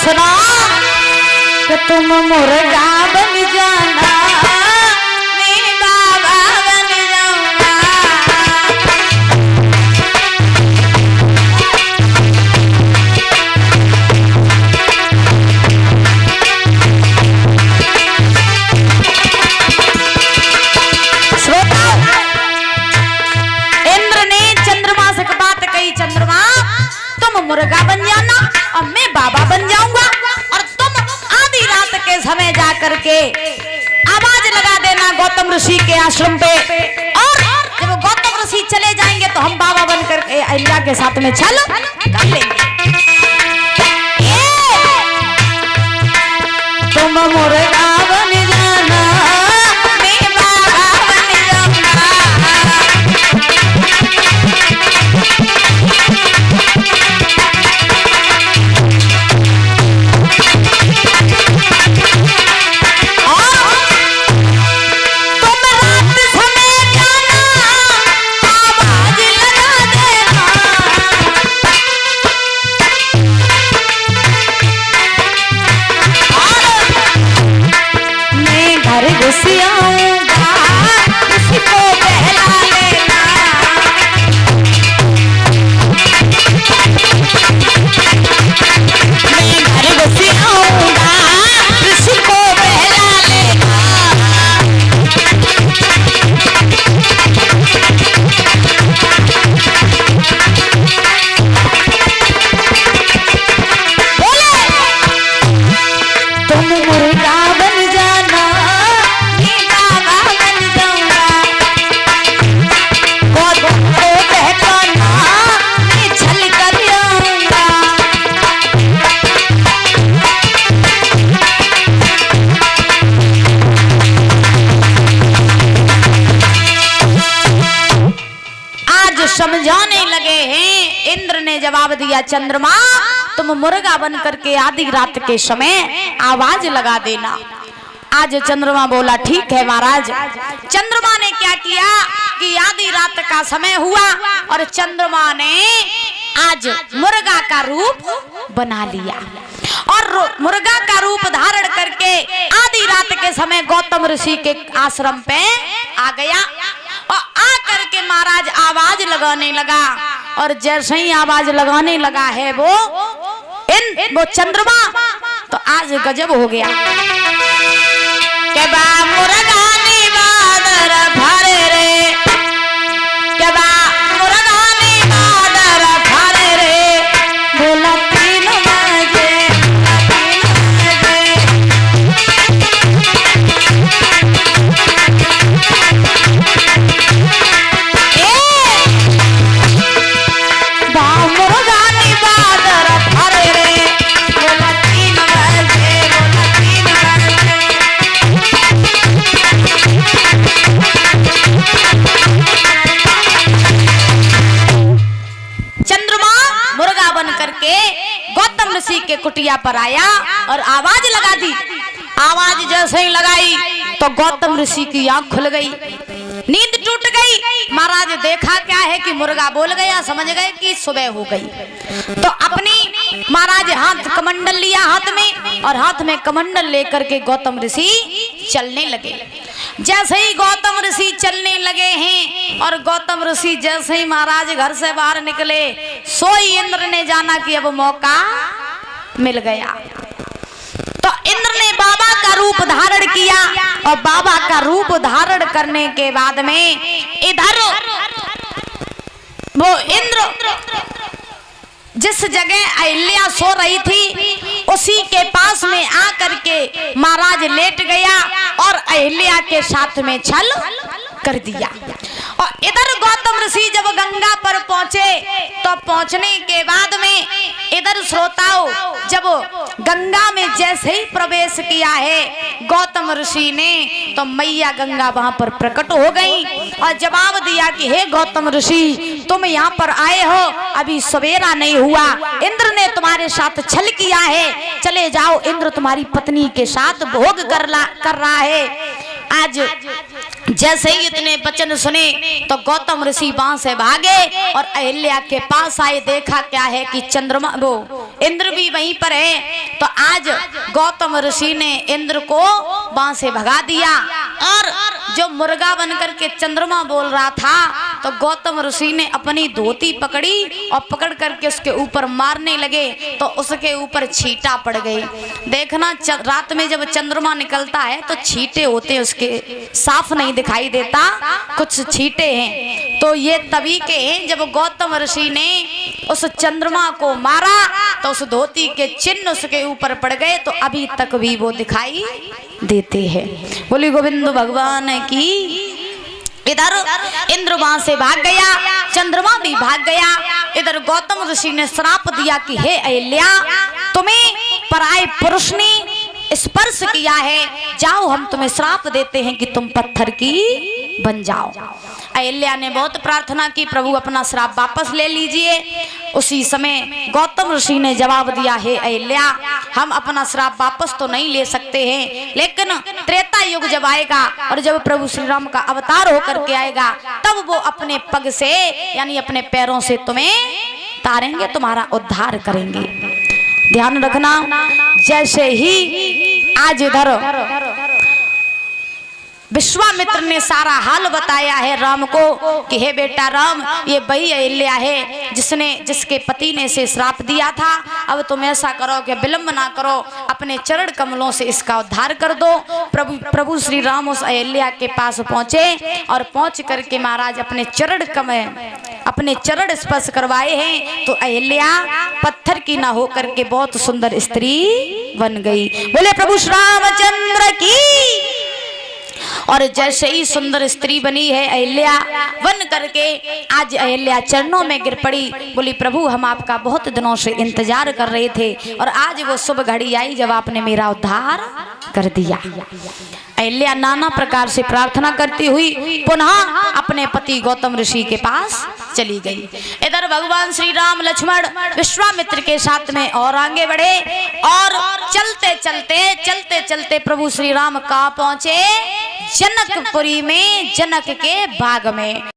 सुना कि तुम मुर्गा बन जाना, मैं बाबा बन जाऊंगा। श्रोताओ, इंद्र ने चंद्रमा से बात कही, चंद्रमा तुम मुर्गा बन जाना और मैं बाबा बन जाऊंगा, और तुम आधी रात के समय जा करके आवाज लगा देना गौतम ऋषि के आश्रम पे, और जब गौतम ऋषि चले जाएंगे तो हम बाबा बन करके अहिल्या के साथ में छल कर लेंगे। तुम मुर्गा बन जाना, मैं बाबा बन जाऊंगा। समझाने लगे हैं। इंद्र ने जवाब दिया, चंद्रमा तुम मुर्गा बन करके आधी रात के समय आवाज लगा देना। आज चंद्रमा बोला ठीक है महाराज। चंद्रमा ने क्या किया कि आधी रात का समय हुआ और चंद्रमा ने आज मुर्गा का रूप बना लिया और मुर्गा का रूप धारण करके आधी रात के समय गौतम ऋषि के आश्रम पे आ गया और आकर के महाराज आवाज लगाने लगा। और जैसे ही आवाज लगाने लगा है वो चंद्रमा, तो आज गजब हो गया। के बा मुर्गा नी बादर भरे रे, के बा मुर्गा नी बादर भरे रे, बोला 3 बजे 3 बजे। गौतम ऋषि के कुटिया पर आया और आवाज लगा दी। आवाज जैसे ही लगाई तो गौतम ऋषि की आंख खुल गई, नींद टूट गई। महाराज देखा क्या है कि मुर्गा बोल गया, समझ गए कि सुबह हो गई। तो अपनी महाराज हाथ कमंडल लिया हाथ में और हाथ में कमंडल लेकर के गौतम ऋषि चलने लगे। जैसे ही गौतम ऋषि चलने लगे हैं और गौतम ऋषि जैसे ही महाराज घर से बाहर निकले, सोई इंद्र ने जाना कि अब मौका मिल गया। तो इंद्र ने बाबा का रूप धारण किया और बाबा का रूप धारण करने के बाद में इधर वो इंद्र जिस जगह अहिल्या सो रही थी उसी के पास में आकर के महाराज लेट गया और अहिल्या के साथ में छल कर दिया। और इधर गौतम ऋषि जब गंगा पर पहुंचे तो पहुंचने के बाद में इधर श्रोताओं जब गंगा में जैसे ही प्रवेश किया है गौतम ऋषि ने तो मैया गंगा वहां पर प्रकट हो गई और जवाब दिया कि हे गौतम ऋषि तुम यहाँ पर आए हो, अभी सवेरा नहीं हुआ, इंद्र ने तुम्हारे साथ छल किया है, चले जाओ, इंद्र तुम्हारी पत्नी के साथ भोग कर रहा है। आज जैसे ही इतने वचन सुने तो गौतम ऋषि वहां से भागे और अहिल्या के पास आए। देखा क्या है कि चंद्रमा वो इंद्र भी वहीं पर है। तो आज गौतम ऋषि ने इंद्र को वहां से भगा दिया और जो मुर्गा बनकर के चंद्रमा बोल रहा था तो गौतम ऋषि ने अपनी धोती पकड़ी और पकड़ करके उसके ऊपर मारने लगे तो उसके ऊपर छींटा पड़ गई। देखना रात में जब चंद्रमा निकलता है तो छींटे होते उसके, साफ नहीं दिखाई देता, कुछ छींटे हैं। तो ये तभी के हैं जब गौतम ऋषि ने उस चंद्रमा को मारा तो उस धोती के चिन्ह उसके ऊपर पड़ गए। तो अभी तक भी वो दिखाई देते हैं। बोली गोविंद भगवान की। इधर इंद्र वहां से भाग गया, चंद्रमा भी भाग गया। इधर गौतम ऋषि ने श्राप दिया कि हे अहिल्या, तुम्हें पराये पुरुष ने स्पर्श किया है, जाओ हम तुम्हें श्राप देते हैं कि तुम पत्थर की बन जाओ। अहिल्या ने बहुत प्रार्थना की, प्रभु अपना श्राप वापस ले लीजिए। उसी समय गौतम ऋषि ने जवाब दिया, हे अहिल्या, हम अपना श्राप वापस तो नहीं ले सकते हैं, लेकिन त्रेता युग जब आएगा और जब प्रभु श्री राम का अवतार होकर के आएगा तब वो अपने पग से यानी अपने पैरों से तुम्हें तारेंगे, तुम्हारा उद्धार करेंगे। ध्यान रखना। जैसे ही आज इधर विश्वामित्र ने सारा हाल बताया है राम को कि हे बेटा राम, ये वही अहिल्या है जिसके पति ने इसे श्राप दिया था। अब तुम ऐसा करो कि विलंब ना करो, अपने चरण कमलों से इसका उद्धार कर दो। प्रभु श्री राम उस अहिल्या के पास पहुंचे और पहुंच करके महाराज अपने चरण स्पर्श करवाए हैं। तो अहिल्या पत्थर की ना होकर के बहुत सुंदर स्त्री बन गई। बोले प्रभु श्री रामचंद्र की। और जैसे ही सुंदर स्त्री बनी है अहिल्या बन करके आज अहिल्या चरणों में गिर पड़ी। बोली प्रभु, हम आपका बहुत दिनों से इंतजार कर रहे थे और आज वो शुभ घड़ी आई जब आपने मेरा उद्धार कर दिया। अहिल्या नाना प्रकार से प्रार्थना करती हुई पुनः अपने पति गौतम ऋषि के पास चली गई। इधर भगवान श्री राम लक्ष्मण विश्वामित्र के साथ में और आगे बढ़े और चलते चलते प्रभु श्री राम कहाँ पहुंचे? जनकपुरी में, जनक के बाग में।